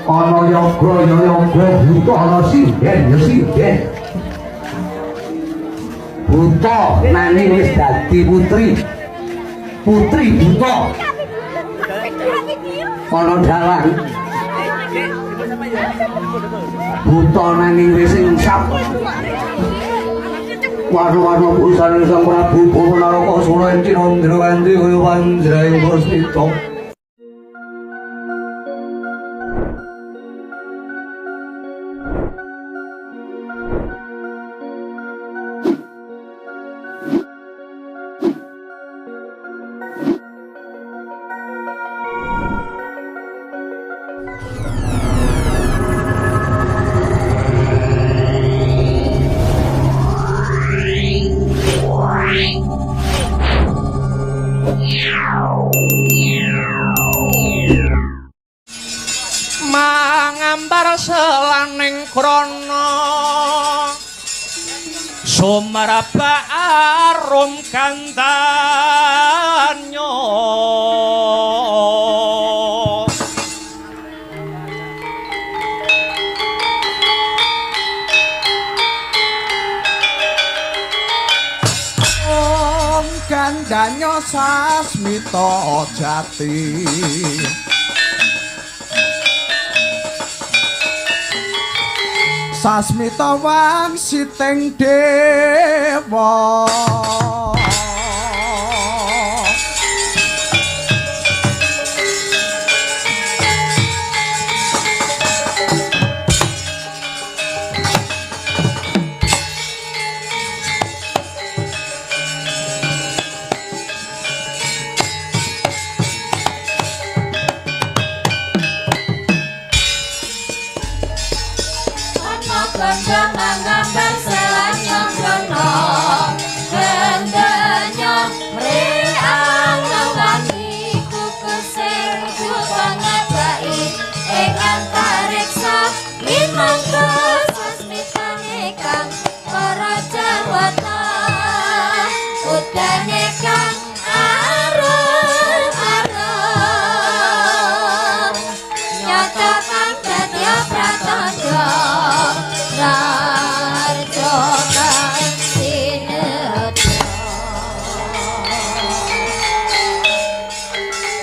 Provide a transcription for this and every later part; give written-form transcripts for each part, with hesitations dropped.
ana yoga ya yoga buta ana sinden ya sinden buta nanging wis dadi putri buta ana dalan buta nanging wis insap warna-warna busane Sang Prabu Bawanaraka Sura Cina Indra Kanthi kaya panjraing Puspita. Mangambar selaning krana sumaraba arum kandanyo Kandanyo sasmita jati sasmita wangsiting dewa Jangan gambar selanya krono gendanya mriang wangi kukusing bangetai ing antariksa minangka sasmitane kang para jawata udane kang arum-arum nyata kang dadi pratandha Rajo kang sinetro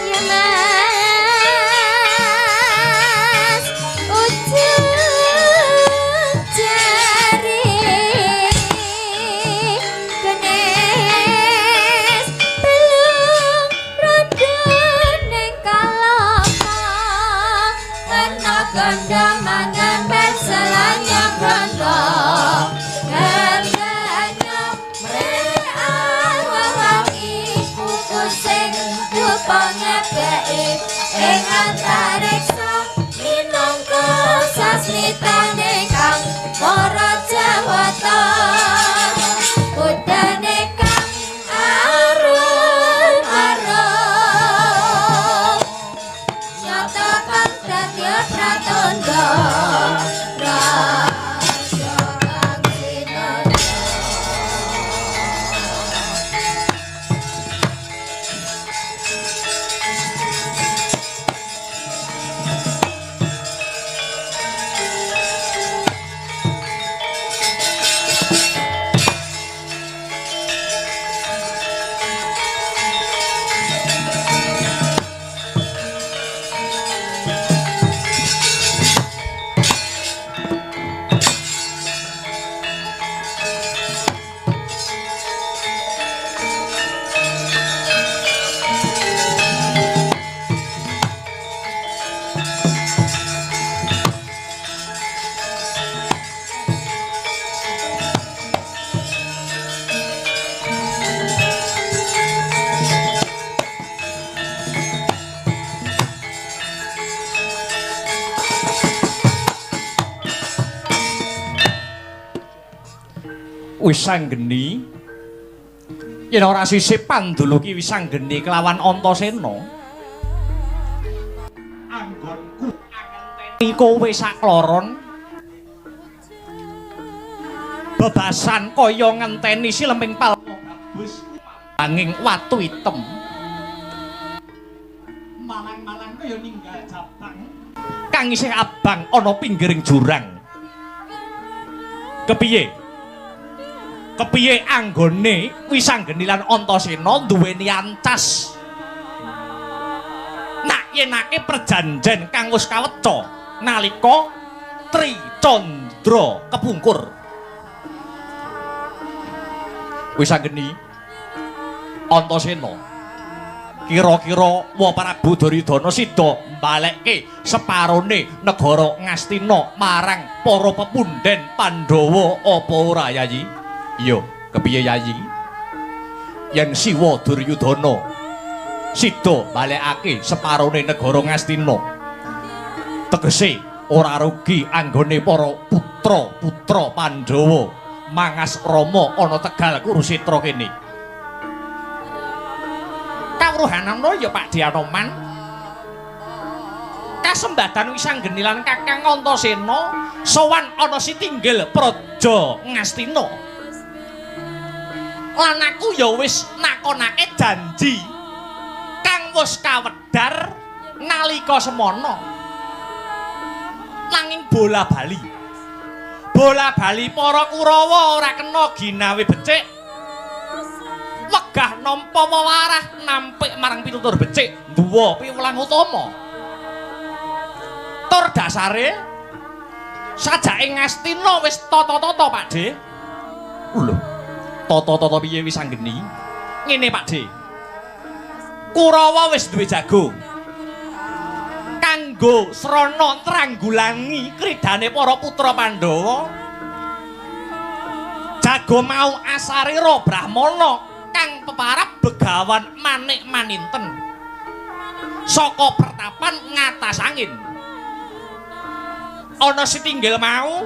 ya mas ujung jari genes belum rodon ning kalapa ana ganda mangan berselanya Randa Gandanya mreang wangi kukusing dupangepei ing antariksa minangka sasmitane kang para jawata udane kang arum-arum nyata kang dadi pratandha Wisanggeni yen ora sisih Pandulu ki Wisanggeni kelawan Antasena anggonku angenteni kowe sakloron bebasan kaya ngenteni silemping palma gabus anging watu item malang-malang kaya ninggal jabang kang isih abang ana pinggiring jurang. Kepiye? Kepiye anggone Wisanggeni lan Antasena duweni ancas? Nak yenake perjanjen kang wis kaweca nalika Tricandra kepungkur. Wisanggeni Antasena kira-kira wa Prabu Duryudana sida mbalekke separone negara Ngastina marang para pepunden Pandhawa apa ora Yayi? Iya, kepiye Yayi? Yen Siwa Duryudana sida balekake separone negara Ngastina, tegese ora rugi anggone para putra-putra Pandhawa mangas Rama ana Tegal Kurusetra kene. Kawruhanana ya Pak Dianoman. Kasembadan Wisanggeni lan Kakang Antasena sowan ana Sitinggil Praja Ngastina. Lan aku ya wis nakonake janji kang wis kawedhar nalika semana. Nanging bola bali para Kurawa ora kena ginawe becik. Wegah nampa wewarah nampik marang pitutur becik duwa piwulang utama. Tur dasare sajake Ngastina wis tata-tata Pakde. Lho, tata-tata piye Wisanggeni? Ngene Pakde. Kurawa wis duwe jago kanggo srana tranggulangi kridane para putra Pandhawa. Jago mau Asarira Brahmana kang peparap begawan Manik Maninten saka pertapan ngatas angin. Ana Sitinggil mau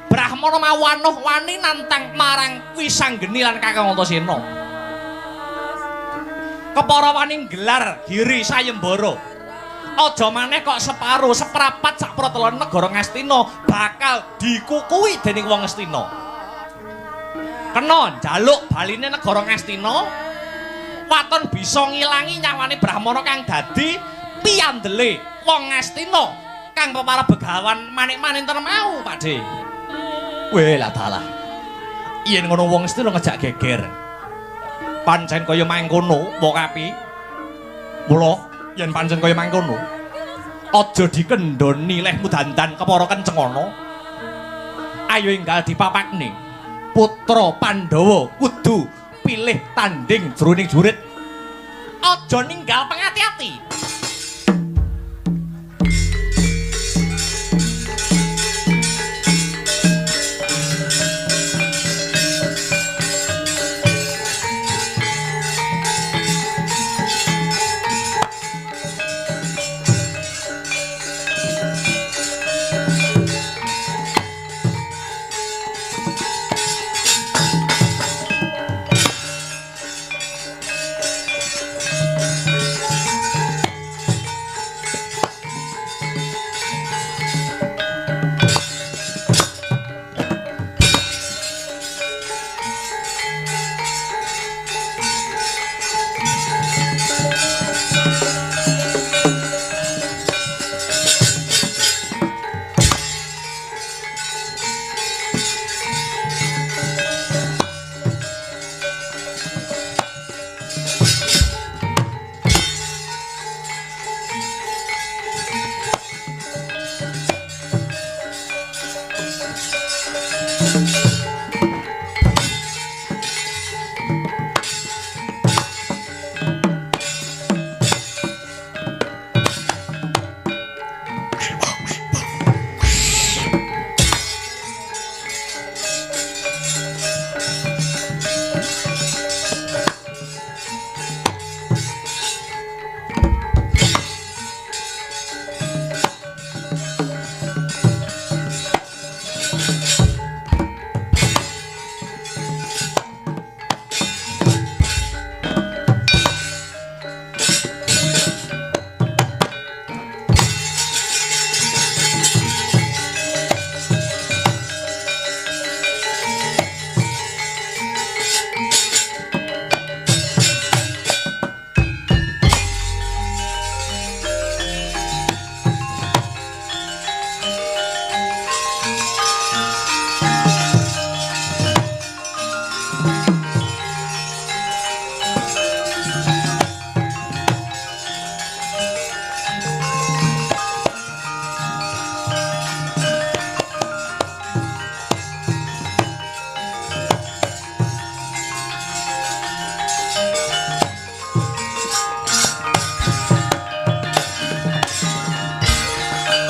Brahmana mau wanuh-wani nantang marang Wisanggeni lan Kakang Antasena. Kepara wani gelar Giri Sayembara. Aja maneh kok separo seprapat sak pratelon negara Ngastina bakal dikukuhi dening wong Ngastina. Kena njaluk baline negara Ngastina, waton bisa ngilangi nyawane Brahmana kang dadi piyandele wong Ngastina kang peparep begawan Manik Maninten mau, Pakde. Weh lah dalah. Yen ngono wong Ngastina ngejak geger. Pancen kaya mangkono, Mbok Kapi. Mula yen pancen kaya mangkono, aja dikendhoni lehmu dandan kepara kenceng ana. Ayo enggal dipapakne. Putra Pandhawa kudu pilih tanding jroning jurit. Aja ninggal pengati-ati.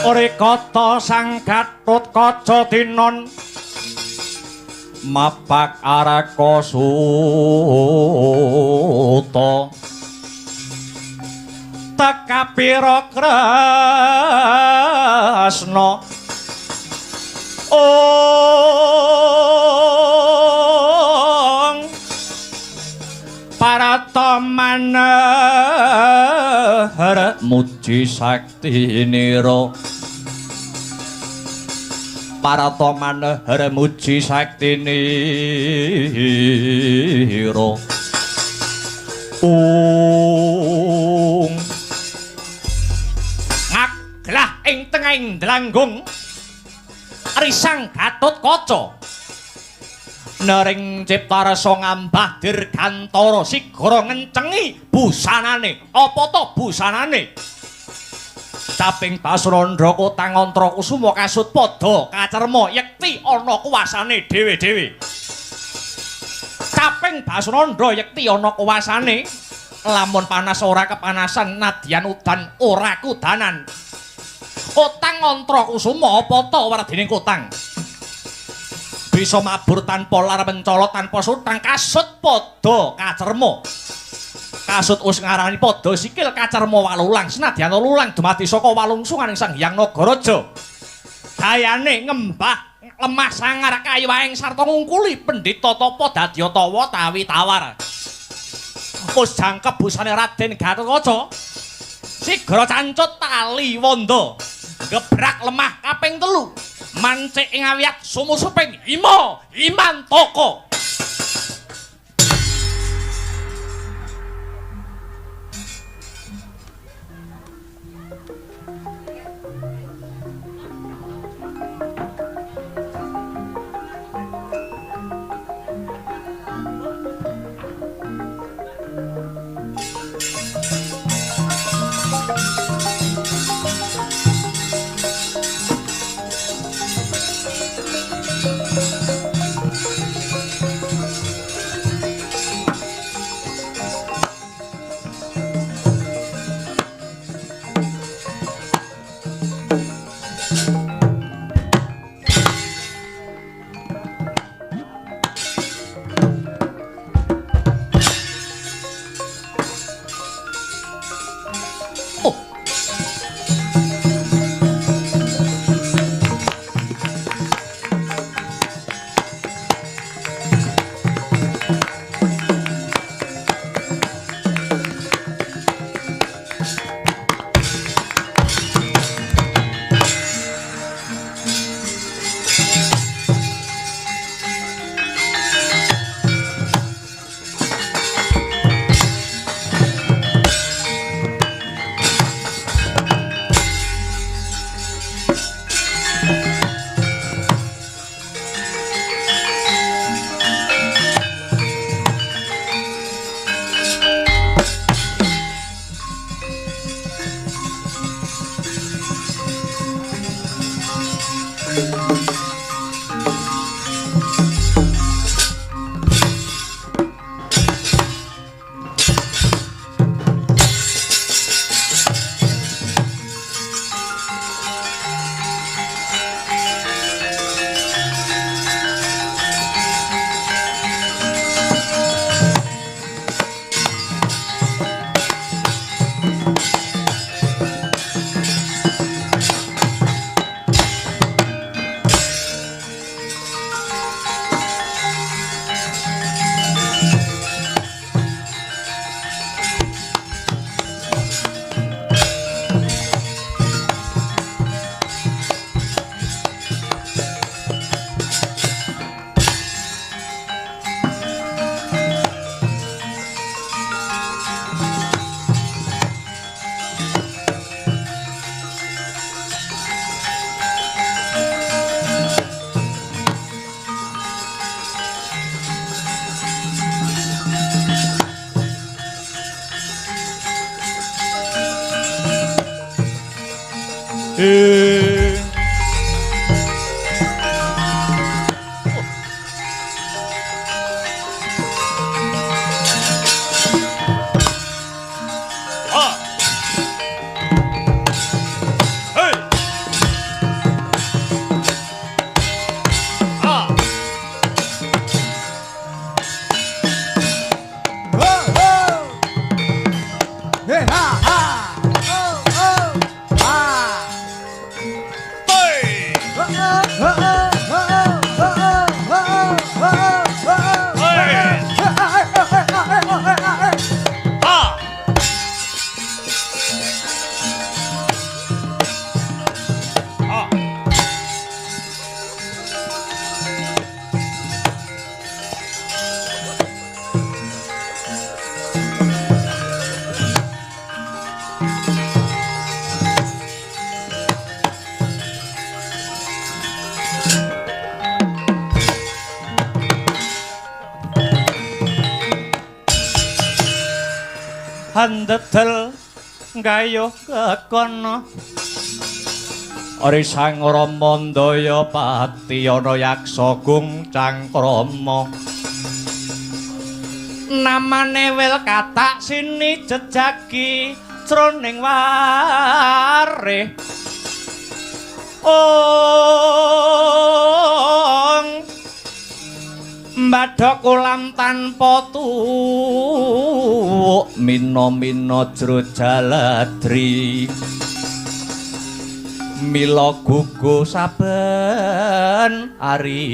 Rikata sang Gatotkaca tinon mapak Araka Suta teka pira Kresna ong Paratamanahara muji sakti nira Paratamanahara muji sakti nira ngaklah ing tengahing dlanggung risang Gatotkaca nering ciptarasa ngambah dirgantara sigara ngencengi busanane apa to busanane caping Basurandra Kotang Antra Kusuma kasut padha kacerma yekti ana kuwasane dhewe-dhewe caping Basurandra yekti ana kuwasane lamun panas ora kepanasan nadyan udan ora kudanan Kotang Antra Kusuma apa to wardene Kotang bisa mabur tanpa lar mencolot tanpa sutang kasut padha kacerma kasut us ngarani padha sikil kacerma walulang senadyan lulang dumadi saka walungsunganing Sang Hyang Nagaraja dayane ngembah lemah sangar kayiwaing sarta ngungkuli pendhita tapa dadya tawa tawi tawar us jangkep busane Raden Gatotkaca sigara cancut tali wanda gebrak lemah kaping 3 mancik ing awiyat sumusuping Imantaka Handedel gayuh kekono Ari sang Rama Ndaya Pati ana yaksa gung cangkrama namane wil katak sini jejagi jroning warih Mbadhok ulam tanpa tuwuk mina-mina jero jaladri mila gugu saben ari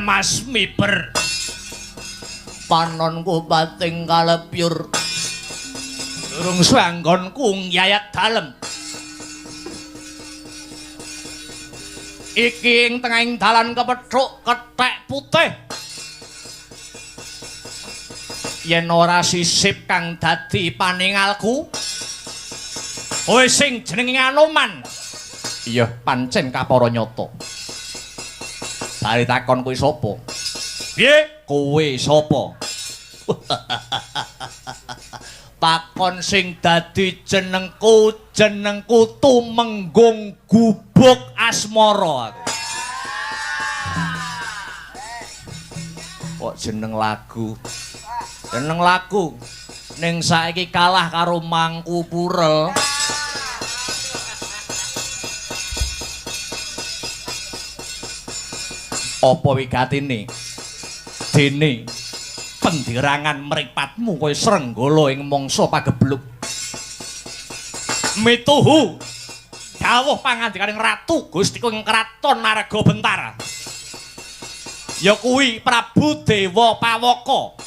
Mas miber panonku bating kalepyur durung swanggonku ngyayat dalem iki ing tengahing dalan kepethuk kethek putih yen ora sisip kang dadi paningalku kowe sing jenenge Anoman iya pancen kapara nyata bari takon kowe sapa piye kowe sapa takon sing dadi jenengku Tumenggung Gubuk Asmara kok jeneng lagu ning saiki kalah karo Mangku Purel apa wigatine dene pendirangan mripatmu kowe Srenggala ing mangsa pagebluk mituhu dawuh pangandikaning Ratu Gustiku ing Kraton Margabentar ya kuwi Prabu Dewa Pawaka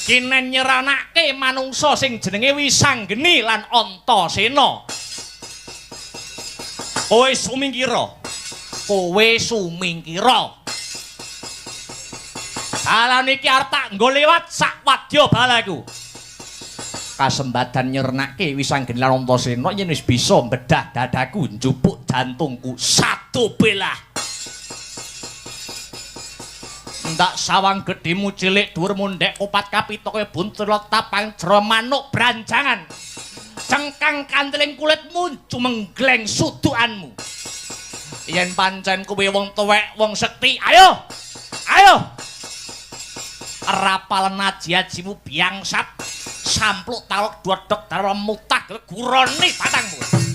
kinen nyeranake manungsa sing jenenge Wisanggeni lan Antasena kowe sumingkira dalan iki arep tak nggo liwat sak wadya balaku kasembadan nyernake Wisanggeni lan Antasena yen wis bisa mbedah dadaku njupuk jantungku satu belah ndak sawang gedhimu cilik dhuwurmu ndek kupat kapita kaya buntut tapang jero manuk branjangan cengkang kanteling kulitmu cumenggleng sudukanmu yen pancen kowe wong tuwek wong sekti ayo rapal naji-ajimu biangsat sampluk talok dodok dalam mutah gurone batangmu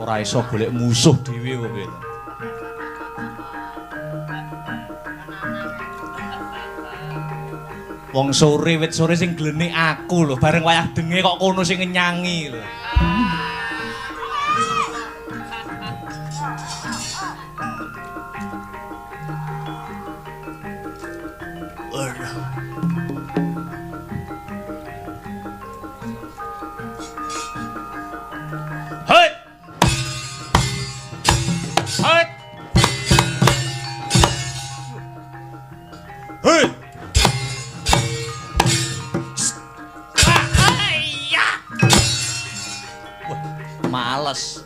ora iso golek musuh dhewe kok piye. Wong sore wit sore sing glenik aku lho, bareng wayah denge kok kono sing ngenyangi lho. Hei! Hei! Hei! Males.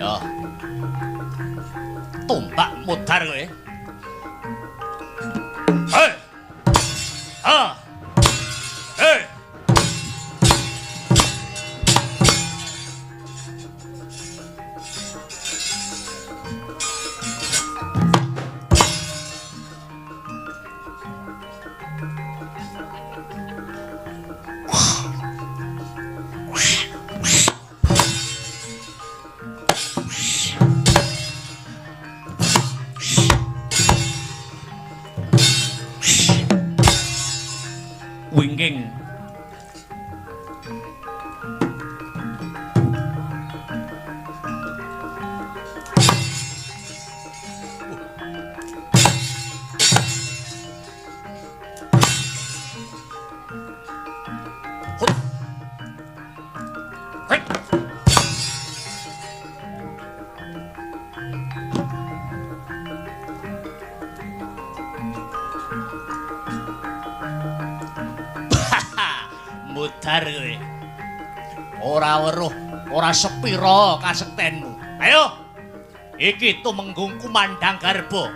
Ya. Tumbak mudar kowe. Hei. Ah. Hei. Wingking. Mudar kowe. Ora weruh, ora sepira kasektenmu. Ayo. Iki tumenggung kumandang garba.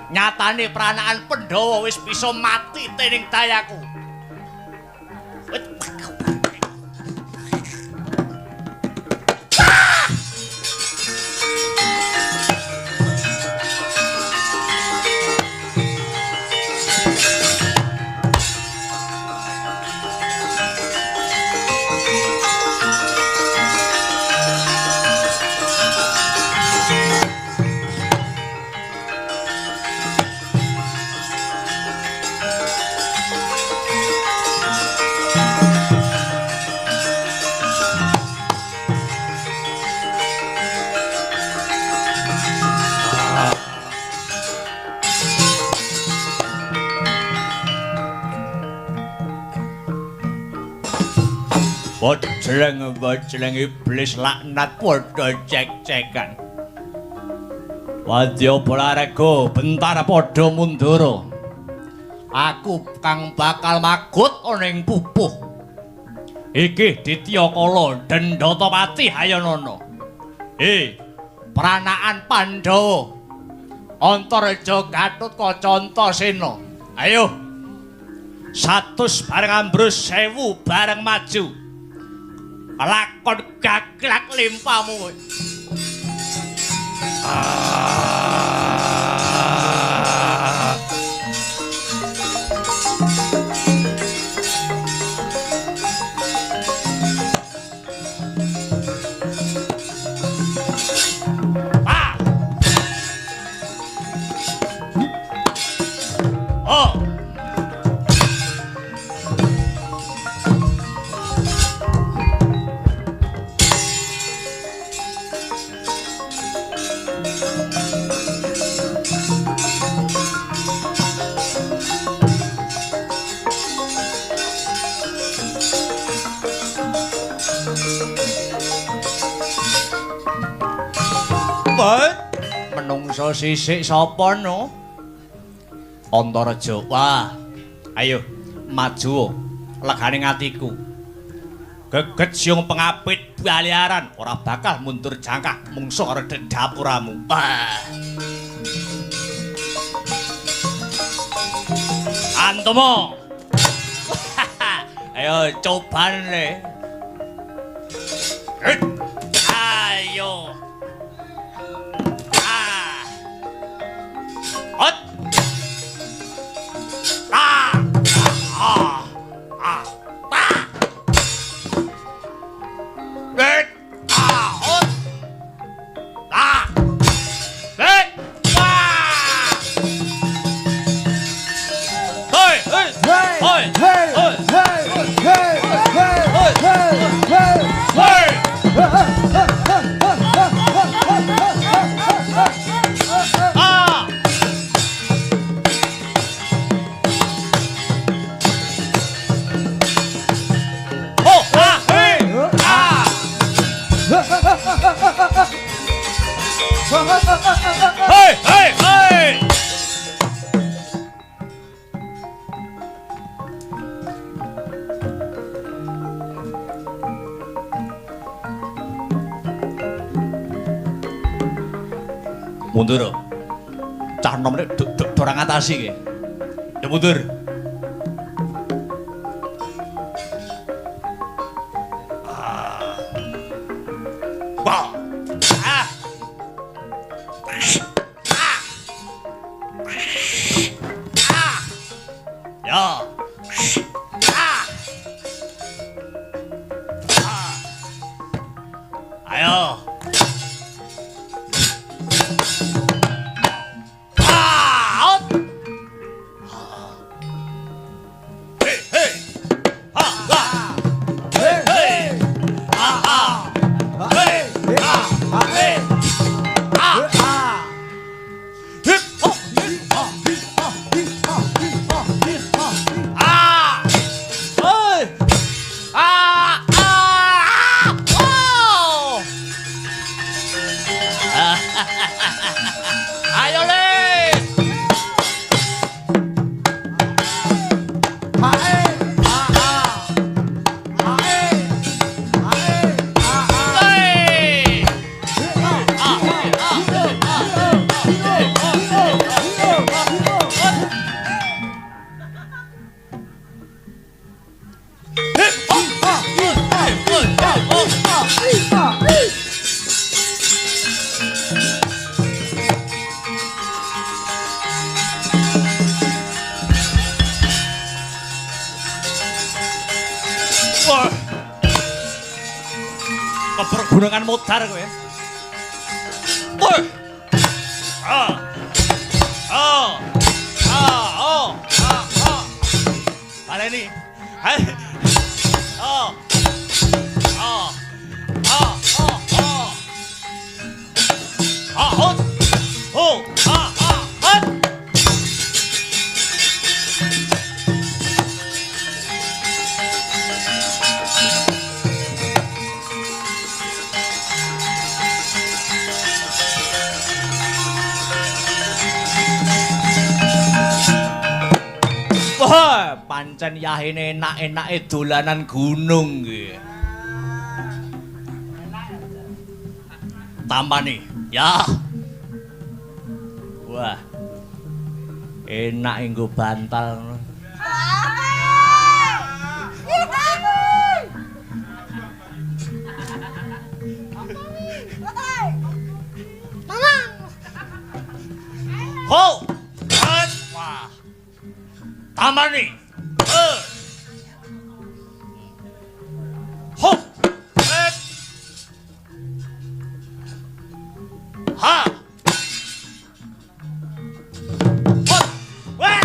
Nyatane pranakan Pandhawa wis bisa mati tening dayaku. Bojleng iblis laknat padha cek-cekan. Wadya Balarega bentar padha mundura. Aku kang bakal magut ana ing pupuh. Iki Ditya Kala Dendhatapati Hayanana. Pranakan Pandhawa. Antaraja Gatotkaca Antasena. Ayo. 100 bareng ambrus, 1000 bareng maju. Lakon gaglak limpamu. Menungso sisik sapa no? Antaraja. Wah. Ayo maju legane atiku. Geget siung pengapit baliaran ora bakal mundur jangkah mungsuh karo dapuramu. Wah. Antomo. Ayo coban le. Ayo. Hei. Ah. Oh, ah, hei. Ah. Hei, hei, hei. Mundur. Cah nom nek dorang ngatasi iki. Ya mundur. Wah. Ah. Ah. Ah. Ya. Ah. Ah. Ayo. Ayo le. Wah. Kepergunungan modar kowe. Wah. Ah. Oh. Ah, oh. Ah, oh. Baleni. Hai. Oh. Oh. Oh, oh, oh. Ah, oh. Oh, ah, ah, ah. Wah, pancen yahine enak-enake dolanan gunung iki. Tampani, ya. Wah. Enak nggo bantal ngono. Ho! Wah. Tampani. Ho! Ha! Hot! Wah!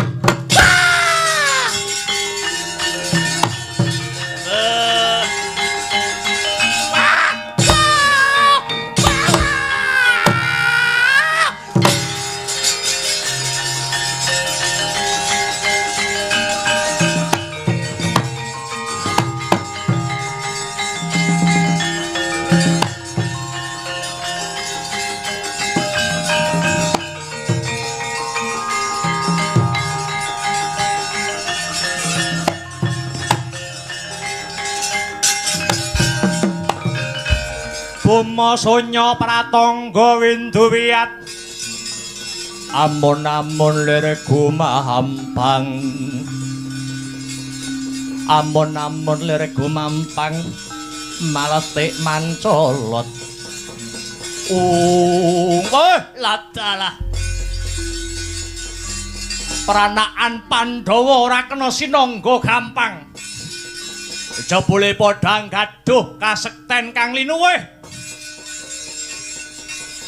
Buma sonya pratangga windu wiyat amun-amun lir gumahampang amun-amun lir gumampang maletik mancolot ladalah peranaan Pandhawa ora kena sinangga gampang jebule padha gaduh kasekten kang linuwih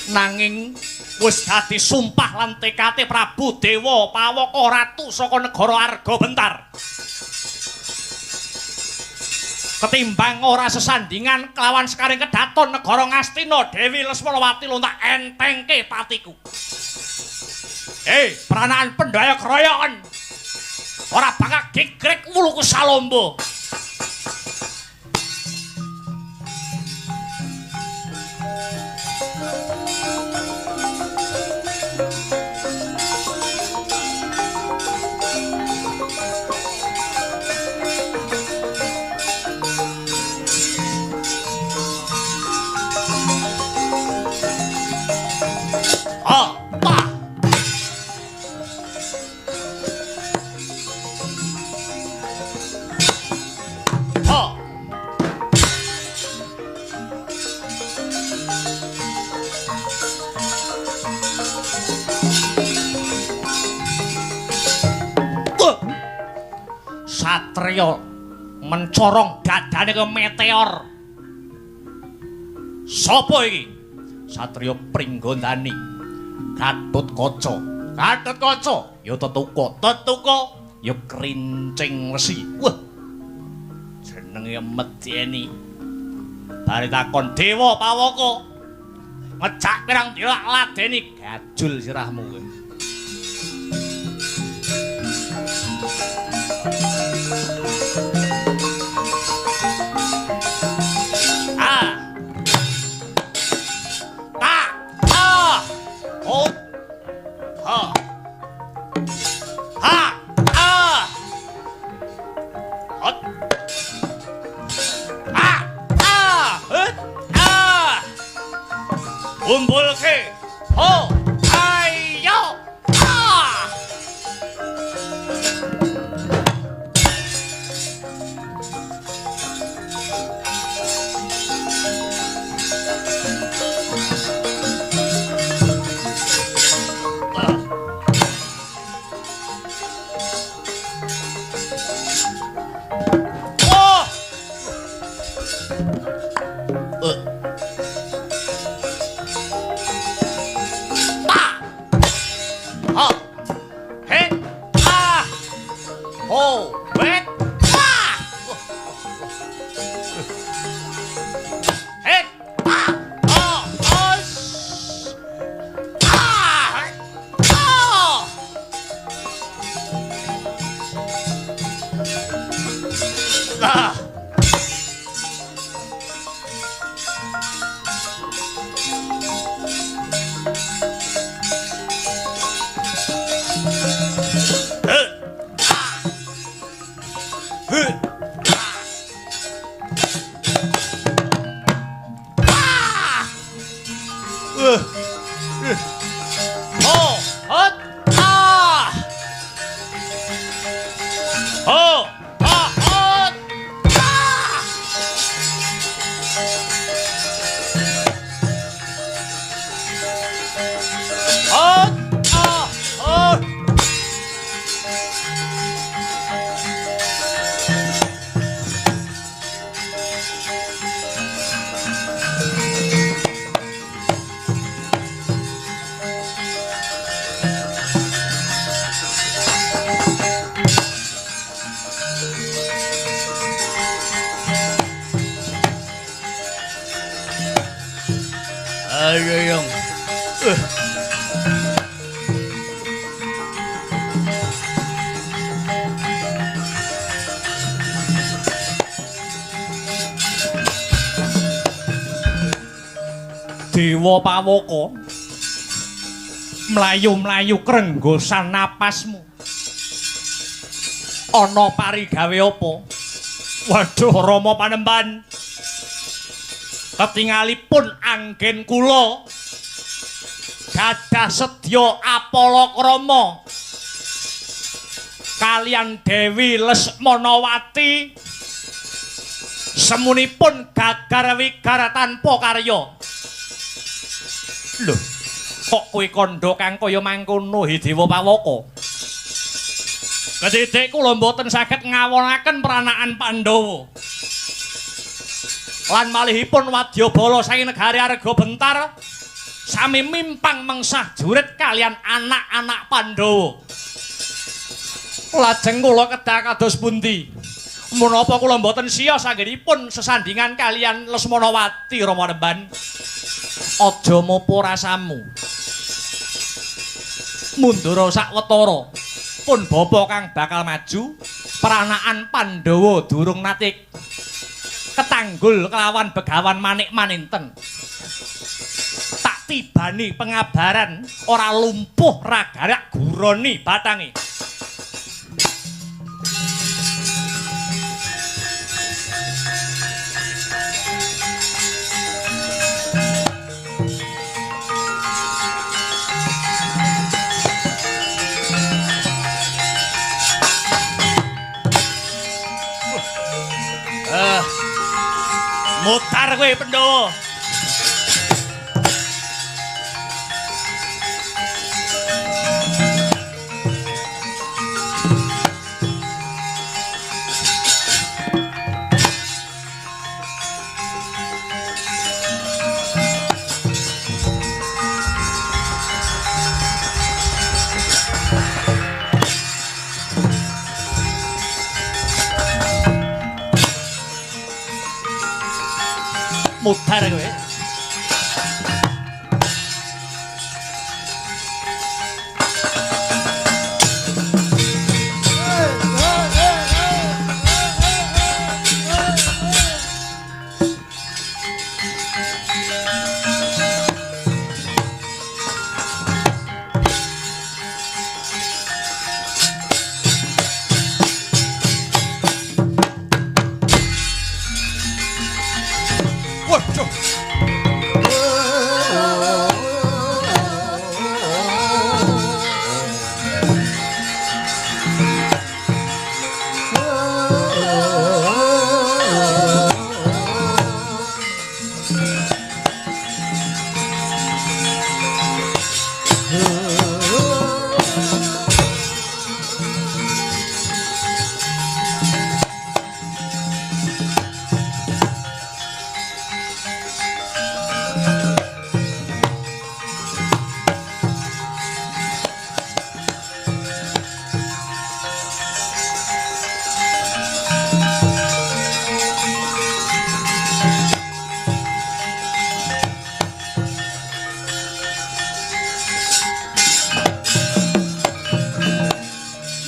nanging wis dadi sumpah lan tekate Prabu Dewa Pawaka ratu saka negara Argabentar. ketimbang ora sesandingan kelawan sekaring kedaton negara Ngastina Dewi Lesmonawati lontak entengke patiku. Peranaan pendaya keroyokan ora bakal gegrek wuluku salombo. Satria mencorong dadane ke meteor. Sopo iki? Satria Pringgondani. Gatotkaca. Gatotkaca ya Tetuka ya Krincing Wesi. Wah. Jenenge medeni. Bare takon Dewa Pawaka. Ngejak pirang dina ladeni gajul sirahmu kowe. Kumpulke, ho, ayo, Dewa Pawaka mlayu-mlayu krenggosan napasmu ana parigawe apa? Waduh Rama Panembahan ketingalipun anggen kula gadah sedya apalakrama kalian Dewi Lesmonawati semunipun gagar wigar tanpa karya. Lho, kok kowe kandha kang kaya mangkono Dewa Pawaka? Kedidik kula mboten saged ngawonaken peranaan Pandhawa. Lan malihipun wadyabala saking negari Argabentar sami mimpang mengsah jurit kalian anak-anak Pandhawa. Lajeng kula kedah kados pundi? Menapa kula mboten siya sanggenipun sesandingan kalian Lesmanawati Rama Remban. Aja mopo rasamu. Mundura sawetara pun bapa kang bakal maju, peranakan Pandhawa durung nate ketanggul kelawan Begawan Manik Maninten. Tak tibani pengabaran ora lumpuh ragarak guroni batange. Mutar kowe Pandhawa. Mutar kowe.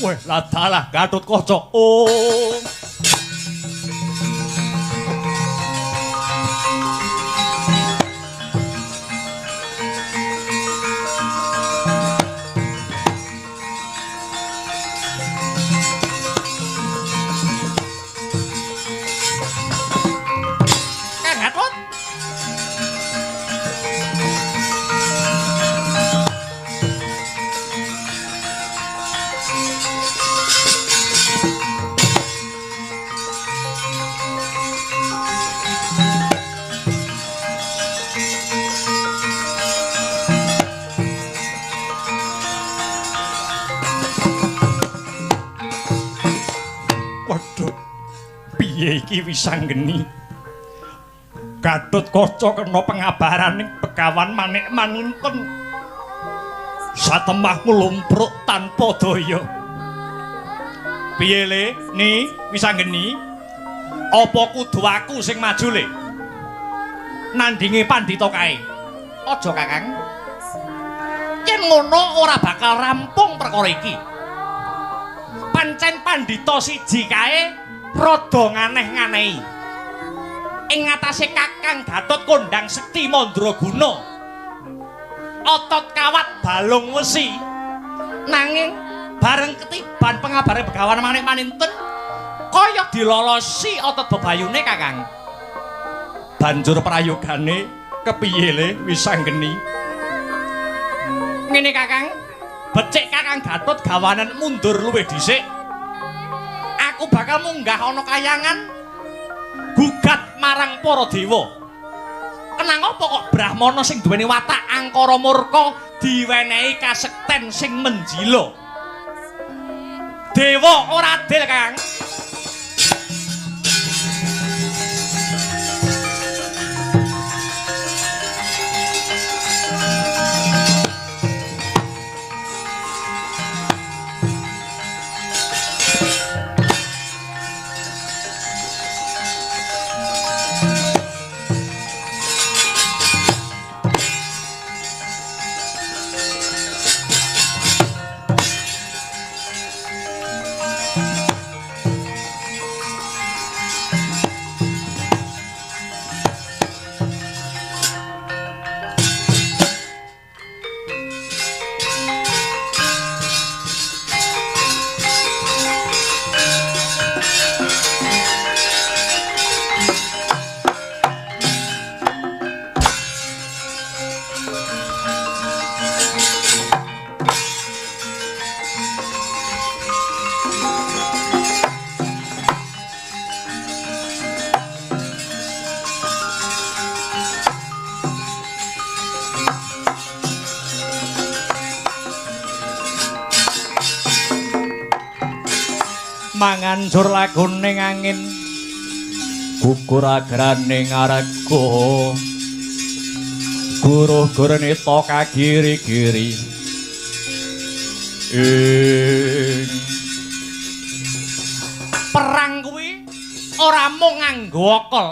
Weh, ladalah Gatotkaca. Oh. Kang Gatot. Waduh, piye iki Wisanggeni? Gatotkaca kena pengabaraning Begawan Manik Maninten. Satemah nglumpruk tanpa daya. Piye le, Ni Wisanggeni? Apa kudu aku sing maju le? Nandingi Pandhita kae. Aja Kakang. Yen ngono ora bakal rampung perkara iki. Pancen Pandhita siji kae rada nganeh-nganehi. Ing ngatasé Kakang Gatot kondhang sekti mandraguna. Otot kawat balung wesi. Nanging bareng ketiban pengabare Begawan Manik Maninten kaya dilolosi otot bebayune Kakang. Banjur prayogane kepiye le Wisanggeni? Ngene Kakang, becik Kakang Gatot gawanan mundur luwih dhisik. Aku bakal munggah ana kayangan gugat marang para dewa. Kenang apa kok Brahmana sing duweni watak angkara murka diwenehi kasekten sing menjila? Dewa ora adil, Kang. mangancur laguning angin gugur agraning arego guruh gurnita kagiri-giri perang kuwi ora mung nganggo akal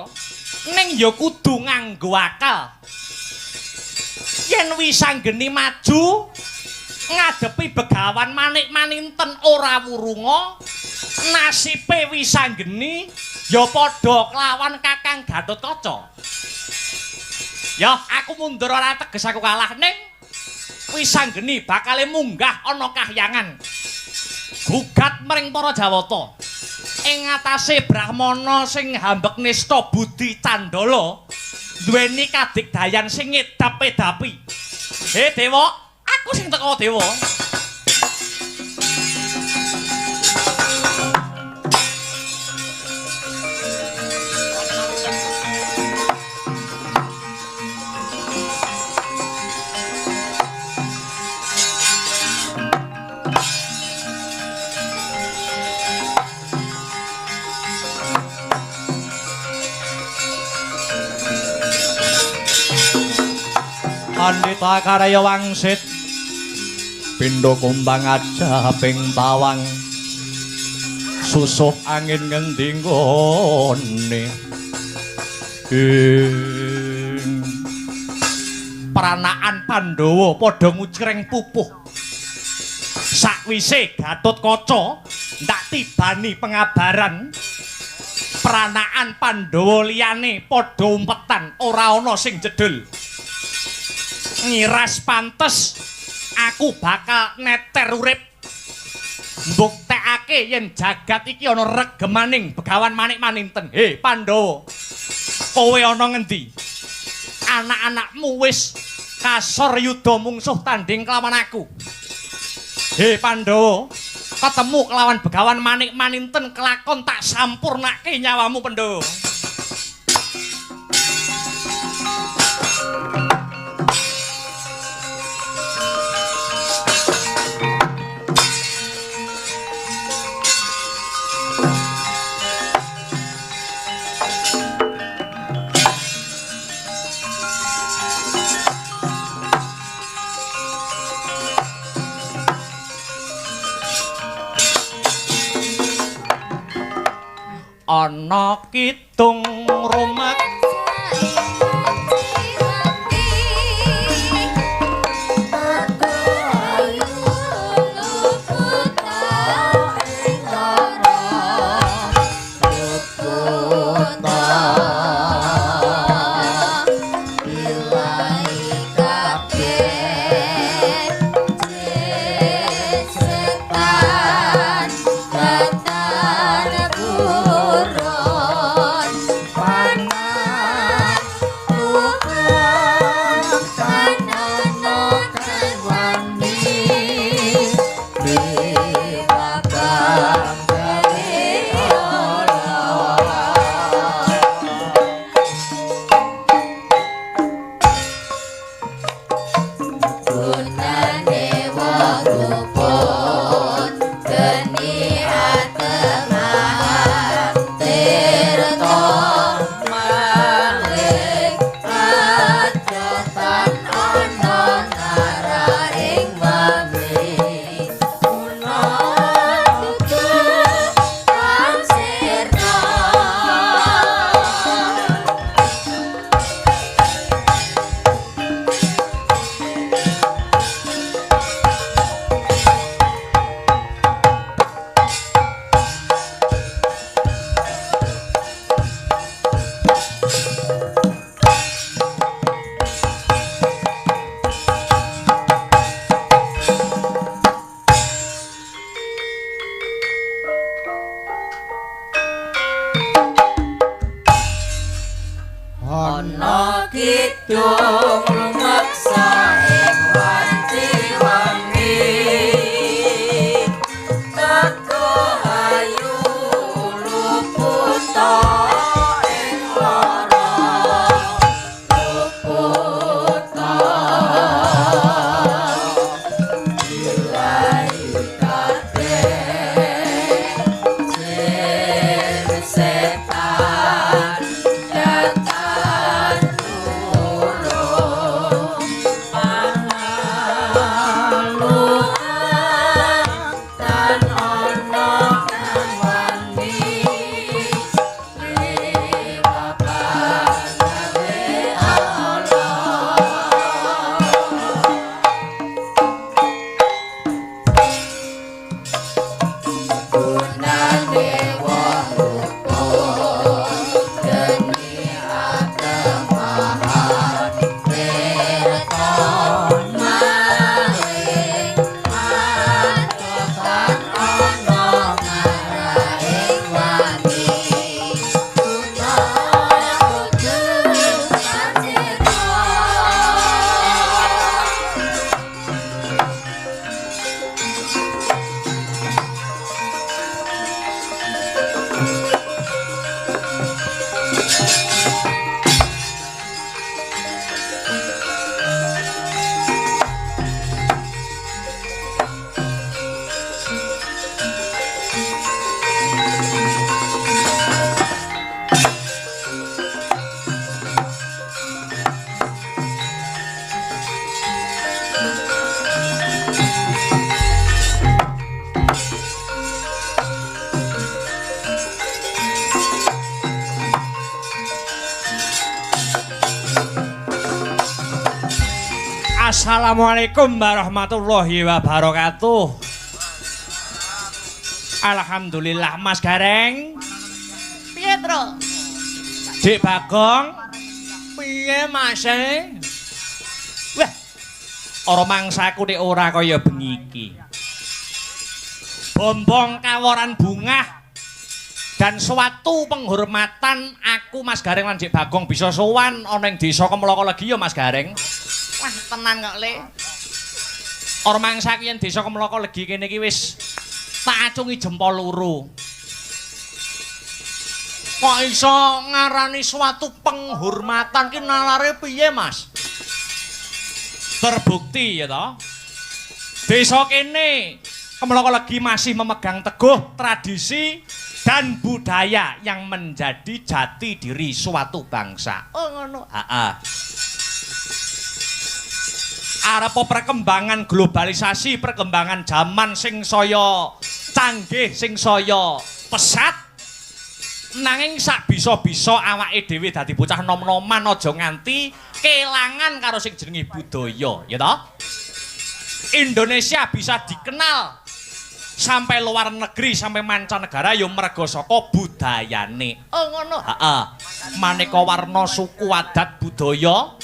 ning ya kudu nganggo akal yen Wisanggeni maju ngadepi Begawan Manik-Maninten ora wurunga nasibe Wisanggeni ya padha kelawan Kakang Gatotkaca ya aku mundur ora teges aku kalah ning Wisanggeni bakale munggah ana kahyangan gugat mring para Jawata ing ngatasé Brahmana sing hambek nista Budi Candala duweni kadigdayan sing ngedap-edapi. Dewa, aku sing teko Dewa. Pandita Karya Wangsit pindha kumbang aja ping tawang susuh angin ngendi nggone pranaan Pandhawa padha ngucreng pupuh sakwise Gatotkaca ndak tibani pengabaran pranaan Pandhawa liyane padha umpetan ora ana sing jedul ngiras pantes aku bakal neter urip mbuktekake yen jagat iki ana regemaning Begawan Manik-Maninten. He Pandhawa, kowe ana ngendi? Anak-anakmu wis kasor yuda mungsuh tanding kelawan aku. He Pandhawa, ketemu kelawan Begawan Manik-Maninten kelakon tak sampurnake nyawamu Pandhawa. Ana kidung rumek ana kidung rumeksa ing wanci-wanci teko ayu luputa ing lara luputa dilai kabeh Assalamualaikum warahmatullahi wabarakatuh. Alhamdulillah Mas Gareng. Piye, Tru? Dik Bagong. Piye Mas? Wah. Ora mangsaku nek ora kaya bengi iki. Bombong kaworan bungah dan suatu penghormatan aku Mas Gareng lan Dik Bagong bisa sowan ana ing desa Kemloko Legi ya Mas Gareng. Wah, tenan kok, Le. Ora mangsa yen desa Kemloko Legi kene iki wis tak acungi jempol loro. Kok iso ngarani suatu penghormatan ki nalare piye, Mas? Terbukti ya toh. Desa kene Kemloko Legi masih memegang teguh tradisi dan budaya yang menjadi jati diri suatu bangsa. Oh ngono. Heeh. Arepa perkembangan globalisasi, perkembangan zaman sing saya canggih, sing saya pesat, nanging sak bisa-bisa awake dhewe dadi bocah nom-noman aja nganti kelangan karo sing jenenge budaya, ya toh? Indonesia bisa dikenal sampai luar negeri, sampai mancanegara ya merga saka budayane. Oh ngono. Heeh. Maneka warna suku adat budaya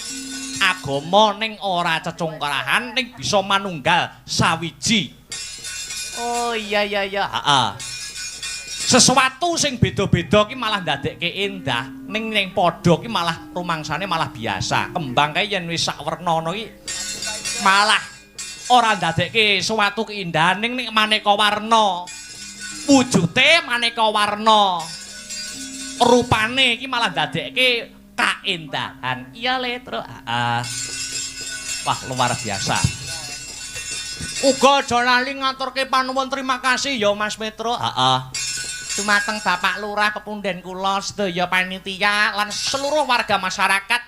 agama ning ora cecungkrahan ning bisa manunggal sawiji. Oh iya iya iya, heeh. Sesuatu sing beda-beda ki malah ndadekke endah, ning padha ki malah rumangsane malah biasa. Kembang kae yen wis sak werna ngono ki malah ora ndadekke suatu keindahan ning maneka warna. Wujute maneka warna. Rupane iki malah ndadekke kaendahan. Iya Le, Tru. Wah, luar biasa. Uga aja lali ngaturke panuwun terima kasih ya Mas Metro. Heeh. Dumateng Bapak Lurah Pepunden kula sedaya panitia lan seluruh warga masyarakat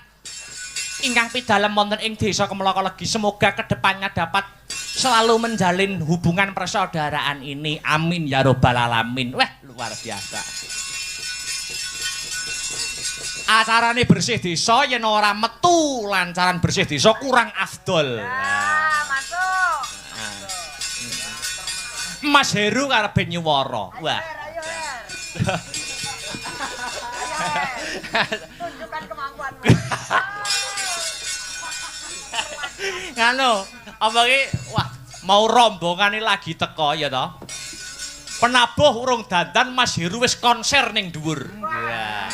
ingkang pidalem wonten ing Desa Kemloko Legi. Semoga kedepannya dapat selalu menjalin hubungan persaudaraan ini. Amin ya robbal alamin. Wah, luar biasa. Acarane bersih desa yen ora metu lancaran bersih desa kurang afdol. Masuk. Mas Heru karepe nyuwara. Wah. Tunjukkan kemampuanmu. Nganu, apa iki? Wah, mau rombongane lagi teko ya toh. Penabuh urung dandan Mas Heru wis konser ning dhuwur. Wah.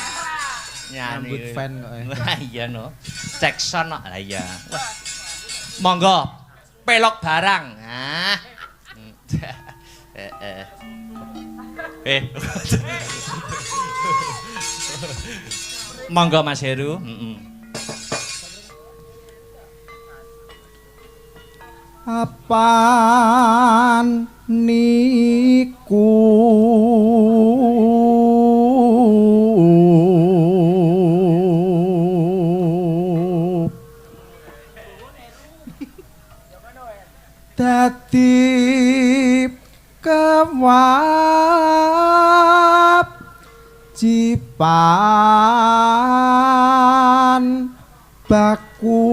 Nyambut fan kok. Wah iya no. Jackson lah iya. Wah. Monggo pelok barang. Nah. Monggo Mas Heru. Apan niku dadi kewajiban baku